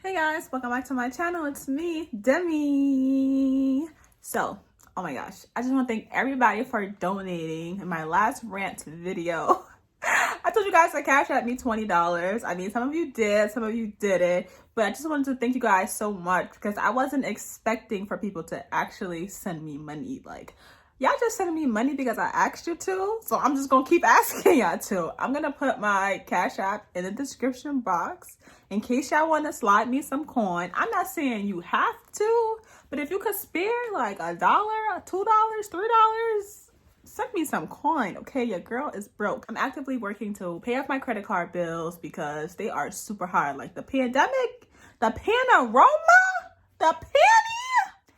Hey guys, welcome back to my channel. It's me, Demi. So, oh my gosh, I just want to thank everybody for donating in my last rant video. I told you guys to cash at me $20. I mean, some of you did, some of you didn't, but I just wanted to thank you guys so much because I wasn't expecting for people to actually send me money. Like, y'all just sending me money because I asked you to, so I'm just gonna keep asking y'all to. I'm gonna put my Cash App in the description box in case y'all want to slide me some coin. I'm not saying you have to, but if you could spare like $1, $2, $3, send me some coin, okay? Your girl is broke. I'm actively working to pay off my credit card bills because they are super hard. Like the pandemic, the panorama, the panty,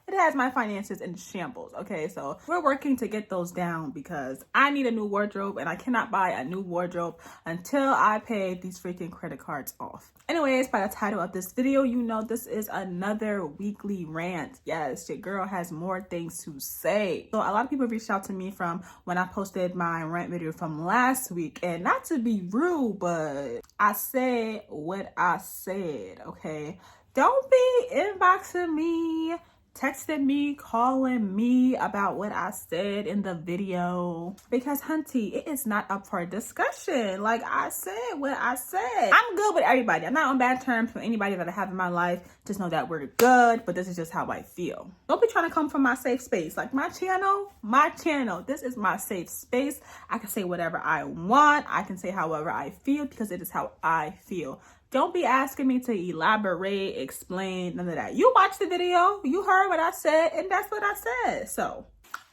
it has my finances in shambles, okay? So we're working to get those down because I need a new wardrobe and I cannot buy a new wardrobe until I pay these freaking credit cards off. Anyways, by the title of this video, you know this is another weekly rant. Yes, your girl has more things to say. So a lot of people reached out to me from when I posted my rant video from last week, and not to be rude, but I said what I said, okay? Don't be inboxing me, texted me, calling me about what I said in the video because hunty, it is not up for discussion. Like I said what I said. I'm good with everybody. I'm not on bad terms with anybody that I have in my life. Just know that we're good, but this is just how I feel. Don't be trying to come from my safe space. Like my channel, this is my safe space. I can say whatever I want. I can say however I feel because it is how I feel. Don't be asking me to elaborate, explain, none of that. You watched the video, you heard what I said, and that's what I said. So,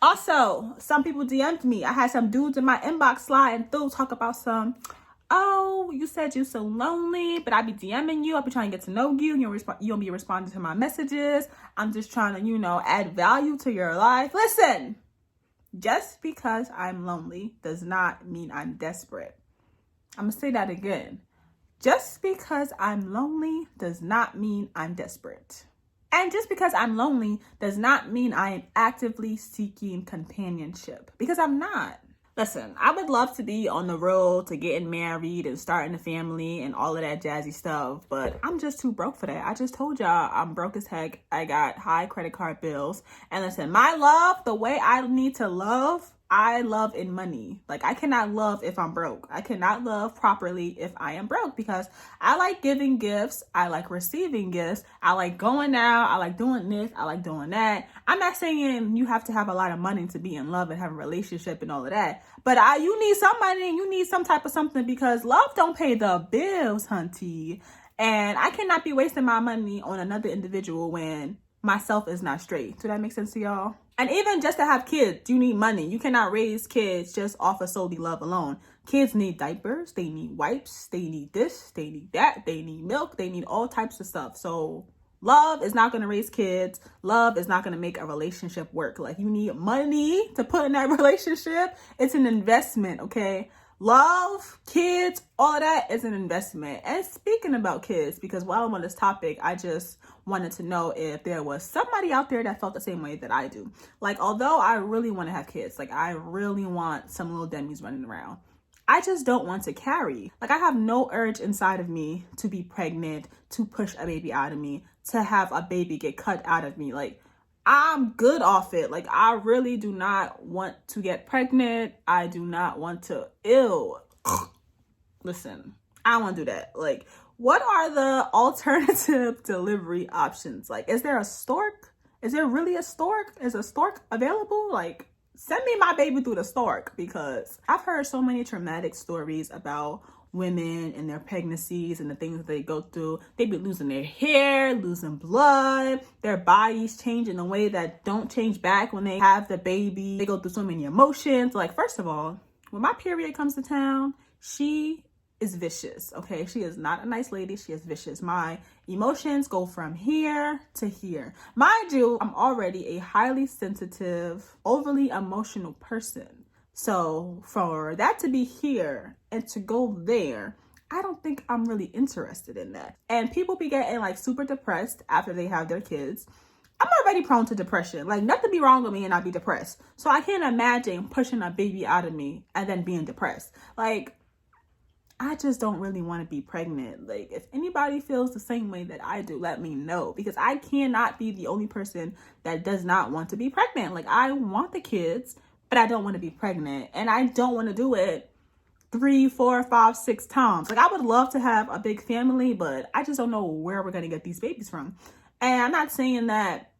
also, some people DM'd me. I had some dudes in my inbox sliding through, talk about some, oh, you said you're so lonely, but I be DMing you. I be trying to get to know you. You don't be responding to my messages. I'm just trying to, you know, add value to your life. Listen, just because I'm lonely does not mean I'm desperate. I'm going to say that again. Just because I'm lonely does not mean I'm desperate. And just because I'm lonely does not mean I am actively seeking companionship, because I'm not. Listen, I would love to be on the road to getting married and starting a family and all of that jazzy stuff, but I'm just too broke for that. I just told y'all I'm broke as heck. I got high credit card bills. And listen, my love, the way I need to love, I love in money. Like I cannot love if I'm broke. I cannot love properly if I am broke because I like giving gifts. I like receiving gifts. I like going out. I like doing this. I like doing that. I'm not saying you have to have a lot of money to be in love and have a relationship and all of that. But you need some money and you need some type of something because love don't pay the bills, hunty. And I cannot be wasting my money on another individual when myself is not straight. Does that make sense to y'all? And even just to have kids, you need money. You cannot raise kids just off of solely love alone. Kids need diapers, they need wipes, they need this, they need that, they need milk, they need all types of stuff. So love is not going to raise kids. Love is not going to make a relationship work. Like you need money to put in that relationship. It's an investment, okay? Love, kids, all of that is an investment. And speaking about kids, because while I'm on this topic, I just wanted to know if there was somebody out there that felt the same way that I do. Like, although I really want to have kids, like I really want some little Demis running around, I just don't want to carry. Like I have no urge inside of me to be pregnant, to push a baby out of me, to have a baby get cut out of me. Like I'm good off it. Like I really do not want to get pregnant. I do not want to, listen, I don't want to do that. Like what are the alternative delivery options? Like, is there a stork? Is there really a stork? Is a stork available? Like, send me my baby through the stork because I've heard so many traumatic stories about women and their pregnancies and the things that they go through. They be losing their hair, losing blood, their bodies change in a way that don't change back when they have the baby. They go through so many emotions. Like, first of all, when my period comes to town, she is vicious, okay? She is not a nice lady. She is vicious. My emotions go from here to here. Mind you, I'm already a highly sensitive, overly emotional person. So for that to be here and to go there, I don't think I'm really interested in that. And people be getting like super depressed after they have their kids. I'm already prone to depression. Like nothing be wrong with me and I be depressed. So I can't imagine pushing a baby out of me and then being depressed. Like I just don't really want to be pregnant. Like, if anybody feels the same way that I do, let me know, because I cannot be the only person that does not want to be pregnant. Like, I want the kids, but I don't want to be pregnant, and I don't want to do it 3, 4, 5, 6 times. Like, I would love to have a big family, but I just don't know where we're going to get these babies from. And I'm not saying that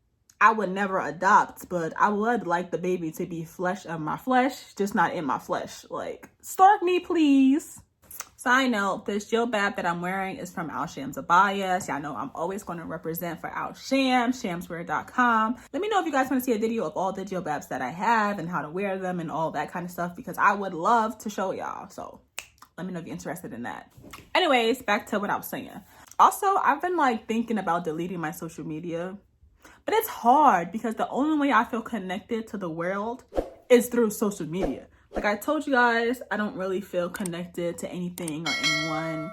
I would never adopt, but I would like the baby to be flesh of my flesh, just not in my flesh. Like, stork me, please. Side note, this jilbab that I'm wearing is from Shams Abayas. Y'all know I'm always going to represent for Shams, shamswear.com. Let me know if you guys want to see a video of all the jilbabs that I have and how to wear them and all that kind of stuff, because I would love to show y'all. So let me know if you're interested in that. Anyways, back to what I was saying. Also, I've been like thinking about deleting my social media, but it's hard because the only way I feel connected to the world is through social media. Like I told you guys, I don't really feel connected to anything or anyone.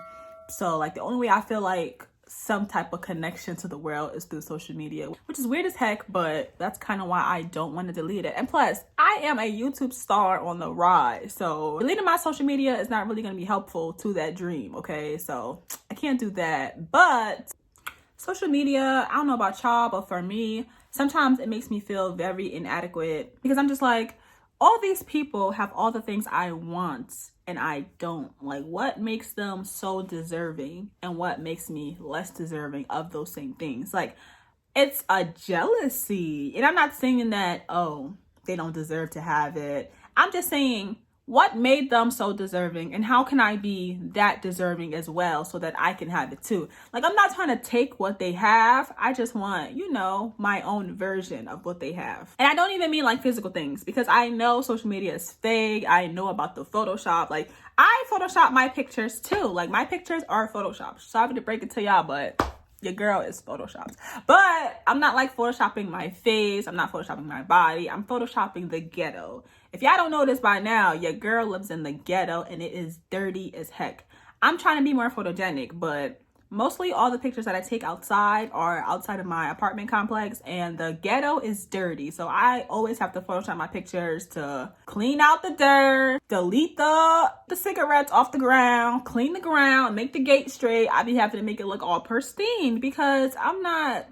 So like the only way I feel like some type of connection to the world is through social media, which is weird as heck, but that's kind of why I don't want to delete it. And plus, I am a YouTube star on the rise. So deleting my social media is not really going to be helpful to that dream, okay? So I can't do that. But social media, I don't know about y'all, but for me, sometimes it makes me feel very inadequate because I'm just like, all these people have all the things I want and I don't. Like, what makes them so deserving and what makes me less deserving of those same things? Like, it's a jealousy. And I'm not saying that, oh, they don't deserve to have it. I'm just saying, what made them so deserving and how can I be that deserving as well so that I can have it too? Like, I'm not trying to take what they have. I just want, you know, my own version of what they have. And I don't even mean like physical things, because I know social media is fake. I know about the Photoshop. Like, I Photoshop my pictures too. Like, my pictures are Photoshopped. Sorry to break it to y'all, but your girl is Photoshopped. But I'm not like Photoshopping my face. I'm not Photoshopping my body. I'm Photoshopping the ghetto. If y'all don't know this by now, your girl lives in the ghetto and it is dirty as heck. I'm trying to be more photogenic, but mostly all the pictures that I take outside are outside of my apartment complex, and the ghetto is dirty. So I always have to Photoshop my pictures to clean out the dirt, delete the cigarettes off the ground, clean the ground, make the gate straight. I be having to make it look all pristine because I'm not,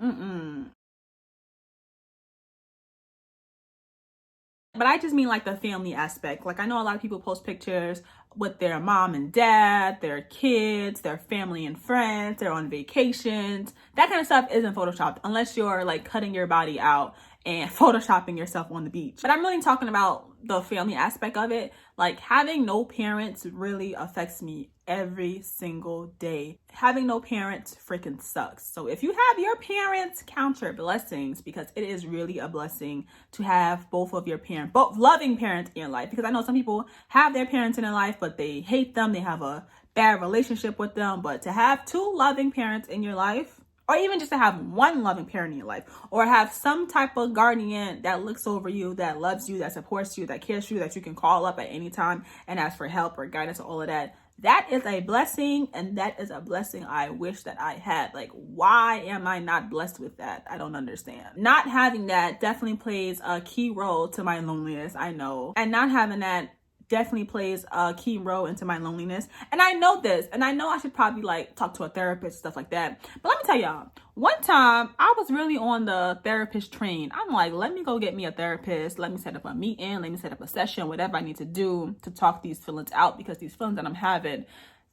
But I just mean like the family aspect. Like, I know a lot of people post pictures with their mom and dad, their kids, their family and friends, they're on vacations. That kind of stuff isn't Photoshopped unless you're like cutting your body out and Photoshopping yourself on the beach. But I'm really talking about the family aspect of it. Like, having no parents really affects me every single day. Having no parents freaking sucks. So if you have your parents, count your blessings, because it is really a blessing to have both of your parents, both loving parents in your life. Because I know some people have their parents in their life, but they hate them. They have a bad relationship with them. But to have 2 loving parents in your life, or even just to have 1 loving parent in your life, or have some type of guardian that looks over you, that loves you, that supports you, that cares for you, that you can call up at any time and ask for help or guidance or all of that, that is a blessing, and that is a blessing I wish that I had. Like, why am I not blessed with that? I don't understand. Not having that definitely plays a key role to my loneliness, I know. And not having that definitely plays a key role into my loneliness. And I know this, and I know I should probably like talk to a therapist, stuff like that. But let me tell y'all, one time I was really on the therapist train. I'm like, let me go get me a therapist. Let me set up a meeting. Let me set up a session, whatever I need to do to talk these feelings out, because these feelings that I'm having,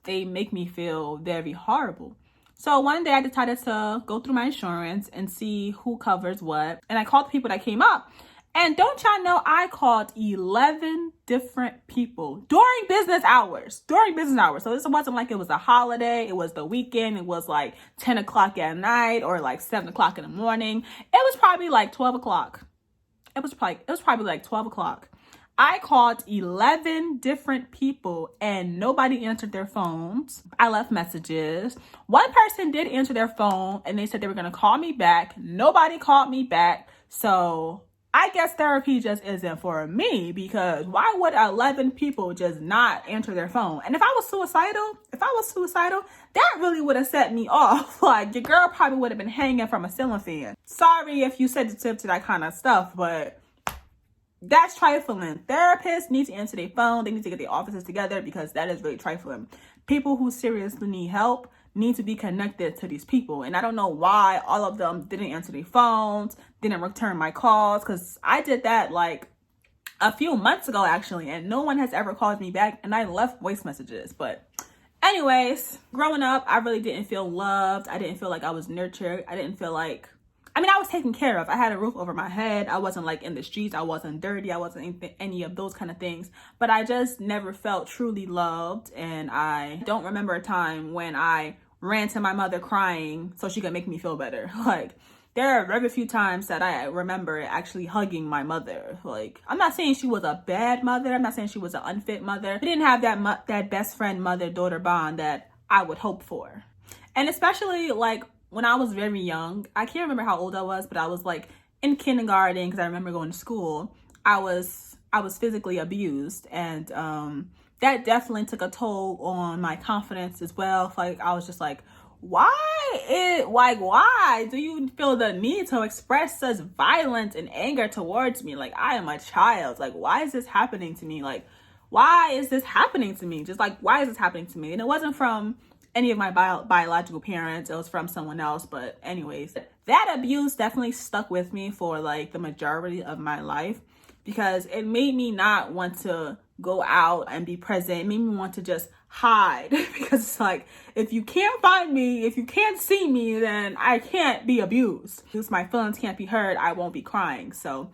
they make me feel very horrible. So one day I decided to go through my insurance and see who covers what. And I called the people that came up. And don't y'all know, I called 11 different people during business hours. So this wasn't like it was a holiday. It was the weekend. It was like 10 o'clock at night or like 7 o'clock in the morning. It was probably like 12 o'clock. It was probably like 12 o'clock. I called 11 different people and nobody answered their phones. I left messages. One person did answer their phone and they said they were going to call me back. Nobody called me back. So I guess therapy just isn't for me, because why would 11 people just not answer their phone? And if I was suicidal, that really would have set me off. Like, your girl probably would have been hanging from a ceiling fan. Sorry if you sensitive to that kind of stuff, but That's trifling. Therapists need to answer their phone. They need to get their offices together because that is really trifling. People who seriously need help need to be connected to these people. And I don't know why all of them didn't answer their phones, didn't return my calls, because I did that like a few months ago actually, and no one has ever called me back, and I left voice messages. But anyways, growing up, I really didn't feel loved. I didn't feel like I was nurtured. I didn't feel like, I mean, I was taken care of. I had a roof over my head. I wasn't like in the streets. I wasn't dirty. I wasn't any of those kind of things. But I just never felt truly loved. And I don't remember a time when I ran to my mother crying so she could make me feel better. Like, there are very few times that I remember actually hugging my mother. Like, I'm not saying she was a bad mother. I'm not saying she was an unfit mother. We didn't have that best friend mother-daughter bond that I would hope for. And especially like when I was very young, I can't remember how old I was, but I was like in kindergarten, because I remember going to school. I was physically abused, and that definitely took a toll on my confidence as well. Like, I was just like, why do you feel the need to express such violence and anger towards me? Like, I am a child. Like, why is this happening to me? Like, why is this happening to me? Just like, why is this happening to me? And it wasn't from any of my biological parents. It was from someone else. But anyways, that abuse definitely stuck with me for like the majority of my life, because it made me not want to go out and be present. It made me want to just hide, because it's like, if you can't find me, if you can't see me, then I can't be abused. If my feelings can't be heard, I won't be crying. So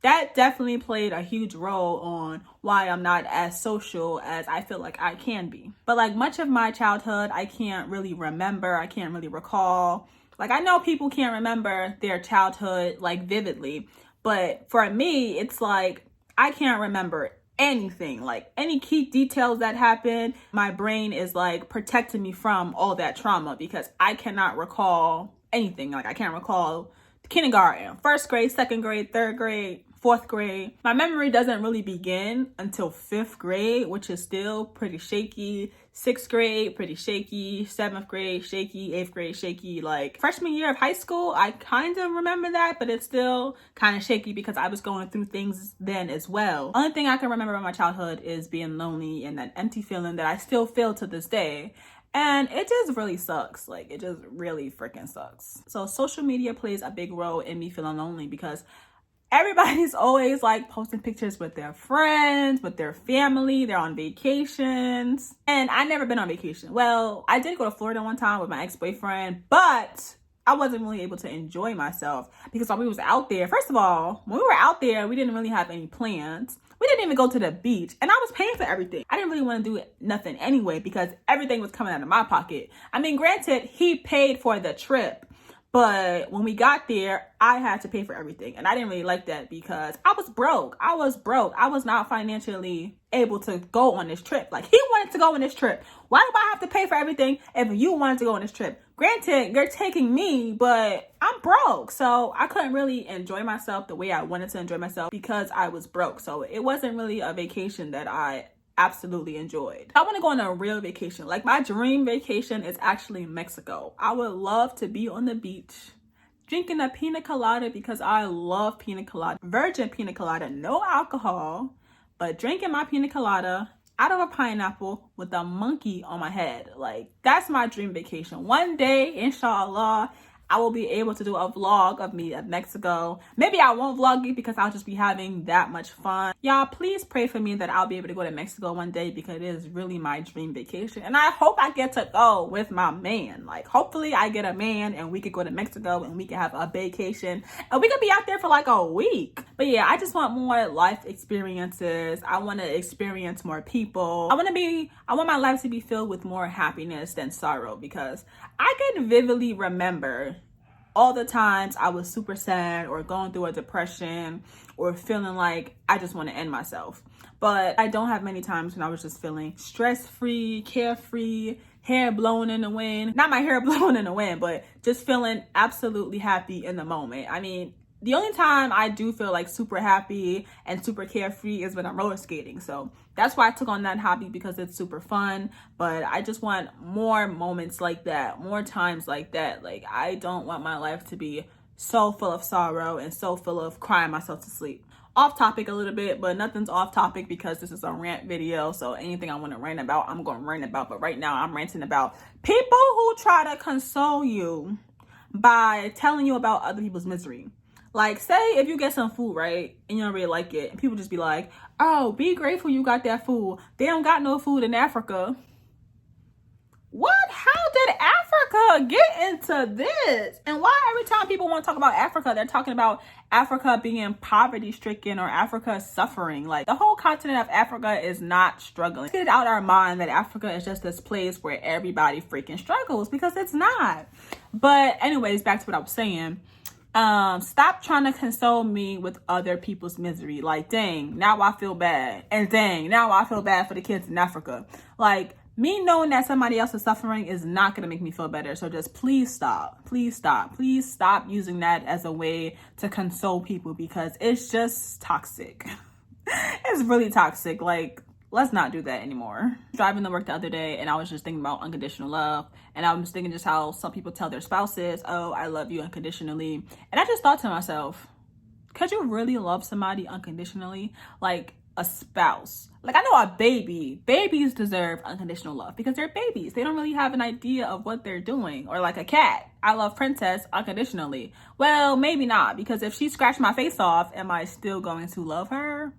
that definitely played a huge role on why I'm not as social as I feel like I can be. But like much of my childhood, I can't really remember. I can't really recall. Like, I know people can't remember their childhood like vividly, but for me, it's like I can't remember anything, like any key details that happened. My brain is like protecting me from all that trauma, because I cannot recall anything. Like, I can't recall kindergarten, first grade, second grade, third grade, fourth grade. My memory doesn't really begin until fifth grade, which is still pretty shaky. Sixth grade, pretty shaky. Seventh grade, shaky. Eighth grade, shaky. Like, freshman year of high school, I kind of remember that, but it's still kind of shaky because I was going through things then as well. Only thing I can remember about my childhood is being lonely and that empty feeling that I still feel to this day. And it just really sucks. Like, it just really freaking sucks. So social media plays a big role in me feeling lonely, because everybody's always like posting pictures with their friends, with their family. They're on vacations. And I never been on vacation. Well, I did go to Florida one time with my ex-boyfriend, but I wasn't really able to enjoy myself, because while we was out there, first of all, when we were out there, we didn't really have any plans. We didn't even go to the beach, and I was paying for everything. I didn't really want to do nothing anyway, because everything was coming out of my pocket. I mean, granted, he paid for the trip, but when we got there, I had to pay for everything. And I didn't really like that, because I was broke. I was not financially able to go on this trip. Like, he wanted to go on this trip. Why do I have to pay for everything if you wanted to go on this trip? Granted, you're taking me, but I'm broke. So I couldn't really enjoy myself the way I wanted to enjoy myself, because I was broke. So it wasn't really a vacation that I absolutely enjoyed. I want to go on a real vacation. Like, my dream vacation is actually Mexico. I would love to be on the beach drinking a pina colada, because I love pina colada. Virgin pina colada, no alcohol, but drinking my pina colada out of a pineapple with a monkey on my head. Like, that's my dream vacation. One day, inshallah, I will be able to do a vlog of me at Mexico. Maybe I won't vlog it, because I'll just be having that much fun. Y'all, please pray for me that I'll be able to go to Mexico one day, because it is really my dream vacation. And I hope I get to go with my man. Like, hopefully I get a man and we could go to Mexico and we can have a vacation. And we could be out there for like a week. But yeah, I just want more life experiences. I want to experience more people. I want my life to be filled with more happiness than sorrow, because I can vividly remember all the times I was super sad or going through a depression or feeling like I just want to end myself. But I don't have many times when I was just feeling stress-free, carefree, hair blowing in the wind. Not my hair blowing in the wind, but just feeling absolutely happy in the moment. I mean, the only time I do feel like super happy and super carefree is when I'm roller skating. So that's why I took on that hobby, because it's super fun. But I just want more moments like that, more times like that. Like, I don't want my life to be so full of sorrow and so full of crying myself to sleep. off topic a little bit, but nothing's off topic because this is a rant video. So anything I want to rant about, I'm going to rant about. But right now I'm ranting about people who try to console you by telling you about other people's misery. Like, say if you get some food, right, and you don't really like it, and people just be like, oh, be grateful you got that food. They don't got no food in Africa. What? How did Africa get into this? And why every time people want to talk about Africa, they're talking about Africa being poverty stricken or Africa suffering? Like, the whole continent of Africa is not struggling. Let's get it out of our mind that Africa is just this place where everybody freaking struggles, because it's not. But anyways, back to what I was saying. Stop trying to console me with other people's misery. Like, dang, now I feel bad. And dang, now I feel bad for the kids in Africa. Like, me knowing that somebody else is suffering is not going to make me feel better. So just please stop. Please stop. Please stop using that as a way to console people, because it's just toxic. It's really toxic. Like, let's not do that anymore. Driving to work the other day, and I was just thinking about unconditional love. And I was thinking just how some people tell their spouses, oh, I love you unconditionally. And I just thought to myself, could you really love somebody unconditionally? Like a spouse. Like, I know a baby. Babies deserve unconditional love because they're babies. They don't really have an idea of what they're doing. Or like a cat. I love Princess unconditionally. Well, maybe not, because if she scratched my face off, am I still going to love her?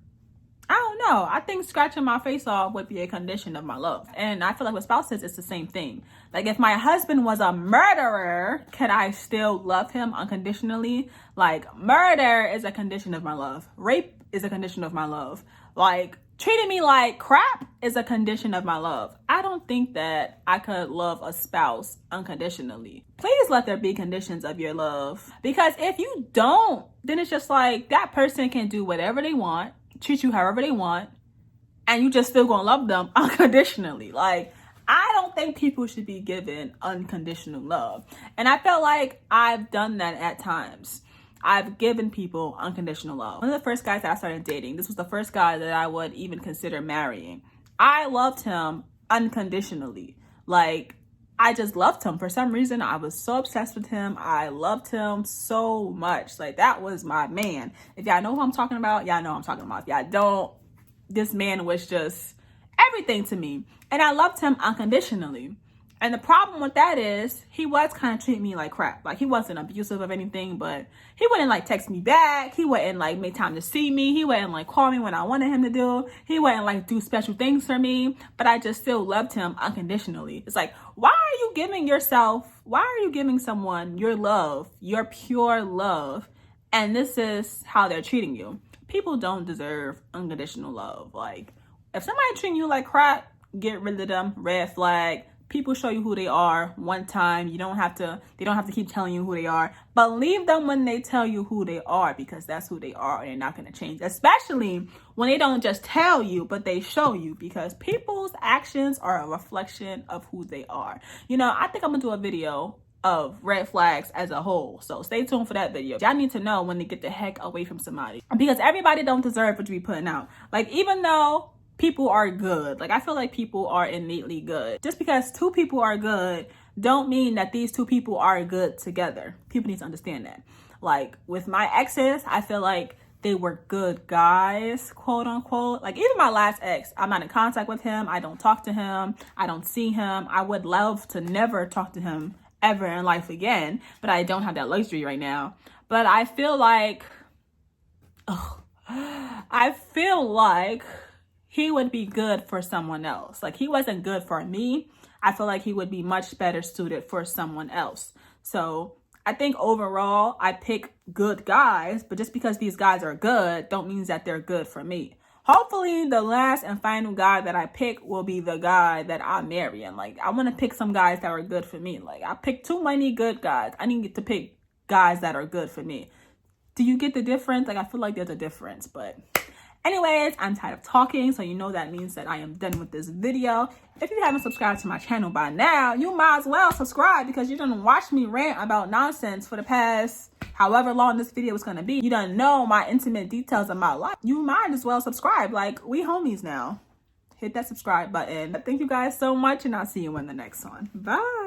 I don't know. I think scratching my face off would be a condition of my love. And I feel like with spouses, it's the same thing. Like, if my husband was a murderer, can I still love him unconditionally? Like, murder is a condition of my love. Rape is a condition of my love. Like, treating me like crap is a condition of my love. I don't think that I could love a spouse unconditionally. Please let there be conditions of your love. Because if you don't, then it's just like that person can do whatever they want, treat you however they want, and you just still gonna love them unconditionally. Like, I don't think people should be given unconditional love. And I felt like I've done that at times. I've given people unconditional love. One of the first guys that I started dating, this was the first guy that I would even consider marrying. I loved him unconditionally. Like, I just loved him. For some reason, I was so obsessed with him. I loved him so much. Like, that was my man. If y'all know who I'm talking about, y'all know who I'm talking about. If y'all don't, this man was just everything to me. And I loved him unconditionally. And the problem with that is he was kind of treating me like crap. Like, he wasn't abusive of anything, but he wouldn't like text me back. He wouldn't like make time to see me. He wouldn't like call me when I wanted him to do. He wouldn't like do special things for me, but I just still loved him unconditionally. It's like, why are you giving someone your love, your pure love, and this is how they're treating you? People don't deserve unconditional love. Like, if somebody treating you like crap, get rid of them. Red flag. People show you who they are one time. They don't have to keep telling you who they are. Believe them when they tell you who they are, because that's who they are and they're not going to change. Especially when they don't just tell you, but they show you, because people's actions are a reflection of who they are. You know, I think I'm going to do a video of red flags as a whole. So stay tuned for that video. Y'all need to know when to get the heck away from somebody, because everybody don't deserve what you be putting out. Like, even though people are good. Like, I feel like people are innately good. Just because two people are good don't mean that these two people are good together. People need to understand that. Like, with my exes, I feel like they were good guys, quote unquote. Like, even my last ex, I'm not in contact with him. I don't talk to him. I don't see him. I would love to never talk to him ever in life again, but I don't have that luxury right now. But I feel like, he would be good for someone else. Like, he wasn't good for me. I feel like he would be much better suited for someone else. So I think overall, I pick good guys, but just because these guys are good, don't mean that they're good for me. Hopefully, the last and final guy that I pick will be the guy that I'm marrying. Like, I want to pick some guys that are good for me. Like, I picked too many good guys. I need to pick guys that are good for me. Do you get the difference? Like, I feel like there's a difference, but anyways, I'm tired of talking, so you know that means that I am done with this video. If you haven't subscribed to my channel by now, you might as well subscribe, because you done watch me rant about nonsense for the past however long this video is going to be. You done know my intimate details of my life. You might as well subscribe. Like, we homies now. Hit that subscribe button. Thank you guys so much, and I'll see you in the next one. Bye.